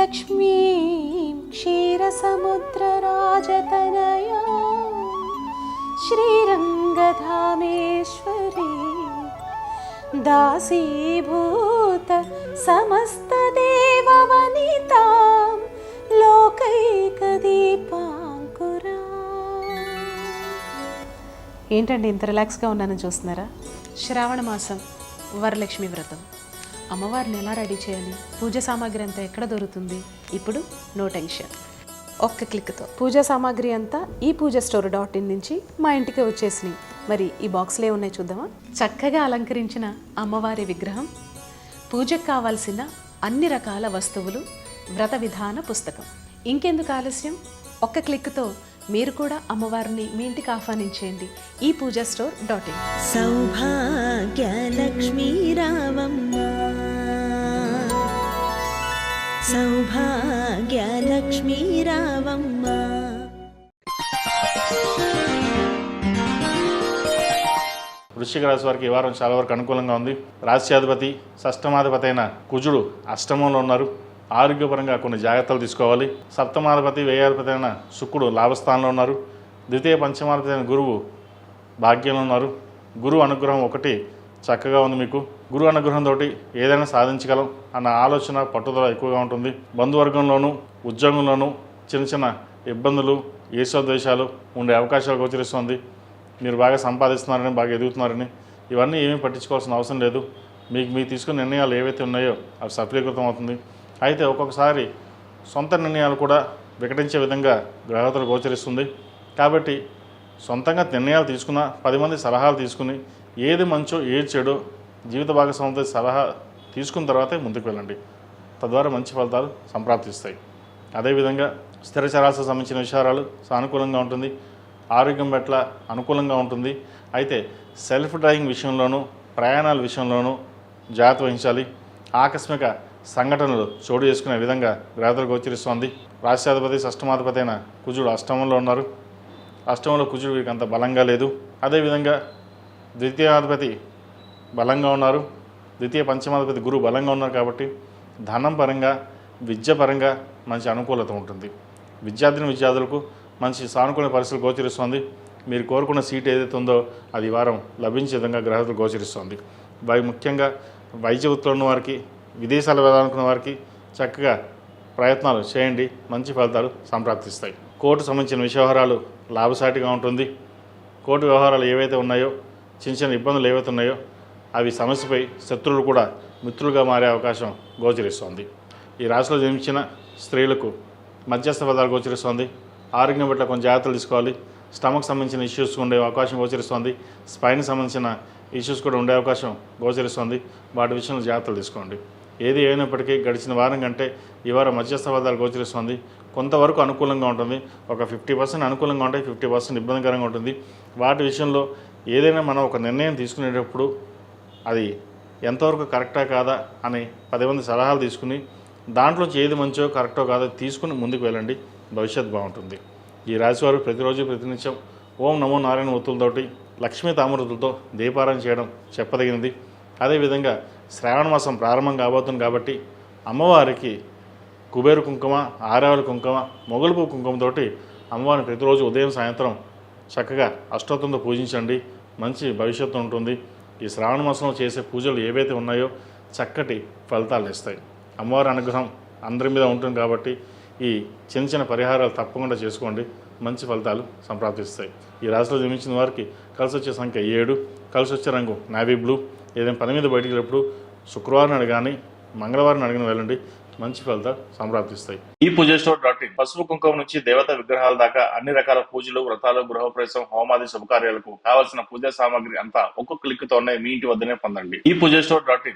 లక్ష్మీం క్షీరసముద్రరాజతనయా శ్రీరంగధామేశ్వరీ దాసీభూత సమస్తదేవవనితాం లోకైకదీపాంకురా. ఏంటండి ఇంత రిలాక్స్గా ఉన్నానని చూస్తున్నారా? శ్రావణ మాసం వరలక్ష్మి వ్రతం. అమ్మవారిని ఎలా రెడీ చేయాలి, పూజ సామాగ్రి అంతా ఎక్కడ దొరుకుతుంది? ఇప్పుడు నో టెన్షన్, ఒక్క క్లిక్తో పూజా సామాగ్రి అంతా ఈ పూజాస్టోర్.in నుంచి మా ఇంటికి వచ్చేసినాయి. మరి ఈ బాక్స్లో ఉన్నాయి చూద్దామా? చక్కగా అలంకరించిన అమ్మవారి విగ్రహం, పూజకు కావాల్సిన అన్ని రకాల వస్తువులు, వ్రత విధాన పుస్తకం. ఇంకెందుకు ఆలస్యం, ఒక్క క్లిక్తో మీరు కూడా అమ్మవారిని మీ ఇంటికి ఆహ్వానించేయండి ఈ పూజాస్టోర్.in. సౌభాగ్యలక్ష్మీ రావమ్మ, సౌభాగ్యలక్ష్మీ రావమ్మ. వృశ్చిక రాశి వారికి ఈ వారం చాలా వరకు అనుకూలంగా ఉంది. రాశ్యాధిపతి షష్టమాధిపతి అయిన కుజుడు అష్టమంలో ఉన్నారు. ఆరోగ్యపరంగా కొన్ని జాగ్రత్తలు తీసుకోవాలి. సప్తమాధిపతి వ్యయాధిపతి అయిన శుక్రుడు లాభస్థానంలో ఉన్నారు. ద్వితీయ పంచమాధిపతి అయిన గురువు భాగ్యంలో ఉన్నారు. గురువు అనుగ్రహం ఒకటి చక్కగా ఉంది. మీకు గురువు అనుగ్రహంతో ఏదైనా సాధించగలం అన్న ఆలోచన పట్టుదల ఎక్కువగా ఉంటుంది. బంధువర్గంలోనూ ఉద్యోగంలోనూ చిన్న చిన్న ఇబ్బందులు, ఈర్ష్యాద్వేషాలు ఉండే అవకాశాలు గోచరిస్తుంది. మీరు బాగా సంపాదిస్తున్నారని, బాగా ఎదుగుతున్నారని, ఇవన్నీ ఏమీ పట్టించుకోవాల్సిన అవసరం లేదు. మీకు తీసుకున్న నిర్ణయాలు ఏవైతే ఉన్నాయో అవి సఫలీకృతం అవుతుంది. అయితే ఒక్కొక్కసారి సొంత నిర్ణయాలు కూడా వికటించే విధంగా గ్రహతులు గోచరిస్తుంది. కాబట్టి సొంతంగా నిర్ణయాలు తీసుకున్న 10 మంది సలహాలు తీసుకుని ఏది మంచో ఏది చెడో జీవిత భాగస్వామితో సలహా తీసుకున్న తర్వాతే ముందుకు వెళ్ళండి. తద్వారా మంచి ఫలితాలు సంప్రాప్తిస్తాయి. అదేవిధంగా స్థిర చరాలకు సంబంధించిన విషయాలు సానుకూలంగా ఉంటుంది. ఆరోగ్యం పట్ల అనుకూలంగా ఉంటుంది. అయితే సెల్ఫ్ డ్రైవింగ్ విషయంలోనూ ప్రయాణాల విషయంలోనూ జాగ్రత్త వహించాలి. ఆకస్మిక సంఘటనలు చోటు చేసుకునే విధంగా గ్రహతులు గోచరిస్తోంది. రాష్ట్రాధిపతి షష్టమాధిపతి అయిన కుజుడు అష్టమంలో ఉన్నారు. అష్టమంలో కుజుడు వీరికి అంత బలంగా లేదు. అదేవిధంగా ద్వితీయాధిపతి బలంగా ఉన్నారు. ద్వితీయ పంచమాధిపతి గురువు బలంగా ఉన్నారు. కాబట్టి ధనం పరంగా, విద్య పరంగా మంచి అనుకూలత ఉంటుంది. విద్యార్థులకు మంచి సానుకూల పరిస్థితులు గోచరిస్తుంది. మీరు కోరుకున్న సీట్ ఏదైతే ఉందో అది వారం లభించే విధంగా గ్రహతులు గోచరిస్తుంది. ముఖ్యంగా వైద్య వృత్తిలో ఉన్న వారికి, విదేశాలు వెళ్ళాలనుకున్న వారికి చక్కగా ప్రయత్నాలు చేయండి. మంచి ఫలితాలు సంప్రాప్తిస్తాయి. కోర్టు సంబంధించిన వ్యవహారాలు లాభసాటిగా ఉంటుంది. కోర్టు వ్యవహారాలు ఏవైతే ఉన్నాయో, చిన్న చిన్న ఇబ్బందులు ఏవైతే ఉన్నాయో అవి సమస్యపై శత్రువులు కూడా మిత్రులుగా మారే అవకాశం గోచరిస్తోంది. ఈ రాశిలో జన్మించిన స్త్రీలకు మధ్యస్థ ఫలితాలు గోచరిస్తోంది. ఆరోగ్యం పట్ల కొంచెం జాగ్రత్తలు తీసుకోవాలి. స్టమక్ సంబంధించిన ఇష్యూస్ ఉండే అవకాశం గోచరిస్తోంది. స్పైన్ సంబంధించిన ఇష్యూస్ కూడా ఉండే అవకాశం గోచరిస్తోంది. వాటి విషయంలో జాగ్రత్తలు తీసుకోండి. ఏది అయినప్పటికీ గడిచిన వారం కంటే ఈ వారం మధ్యస్థ ఫలితాలు గోచరిస్తోంది. కొంతవరకు అనుకూలంగా ఉంటుంది. ఒక 50% అనుకూలంగా ఉంటాయి, 50% ఇబ్బందికరంగా ఉంటుంది. వాటి విషయంలో ఏదైనా మనం ఒక నిర్ణయం తీసుకునేటప్పుడు అది ఎంతవరకు కరెక్టా కాదా అని 10 మంది సలహాలు తీసుకుని దాంట్లోంచి ఏది మంచో కరెక్టో కాదో తీసుకుని ముందుకు వెళ్ళండి. భవిష్యత్తు బాగుంటుంది. ఈ రాశివారు ప్రతిరోజు ప్రతినిత్యం ఓం నమో నారాయణ ఒత్తులతోటి, లక్ష్మీ తామృతులతో దీపారాయణ చేయడం చెప్పదగినది. అదేవిధంగా శ్రావణ మాసం ప్రారంభం కాబోతుంది కాబట్టి అమ్మవారికి కుబేరు కుంకుమ, ఆరావళి కుంకుమ, మొగలుపు కుంకుమతోటి అమ్మవారిని ప్రతిరోజు ఉదయం సాయంత్రం చక్కగా అష్టోత్తంతో పూజించండి. మంచి భవిష్యత్తు ఉంటుంది. ఈ శ్రావణ మాసంలో చేసే పూజలు ఏవైతే ఉన్నాయో చక్కటి ఫలితాలు ఇస్తాయి. అమ్మవారి అనుగ్రహం అందరి మీద ఉంటుంది కాబట్టి ఈ చిన్న చిన్న పరిహారాలు తప్పకుండా చేసుకోండి. మంచి ఫలితాలు సంప్రాప్తిస్తాయి. ఈ రాశిలో జన్మించిన వారికి కలిసి వచ్చే సంఖ్య 7, కలిసి వచ్చే రంగు నావీ బ్లూ. ఏదైనా పని మీద బయటికి వెళ్ళినప్పుడు శుక్రవారం అడగాని, మంగళవారం అడిగిన వెళ్ళండి. మంచి ఫలితాలు సంప్రాప్తిస్తాయి. ఈ పూజాస్టోర్.in పసుపు కుంకుమ నుంచి దేవతా విగ్రహాల దాకా అన్ని రకాల పూజలు, వ్రతాలు, గృహప్రవేశం, హోమాది శుభకార్యాలకు కావాల్సిన పూజా సామాగ్రి అంతా ఒక్కొక్క క్లిక్ తోనే మీ ఇంటి వద్దనే పొందండి. ఈ పూజాస్టోర్.in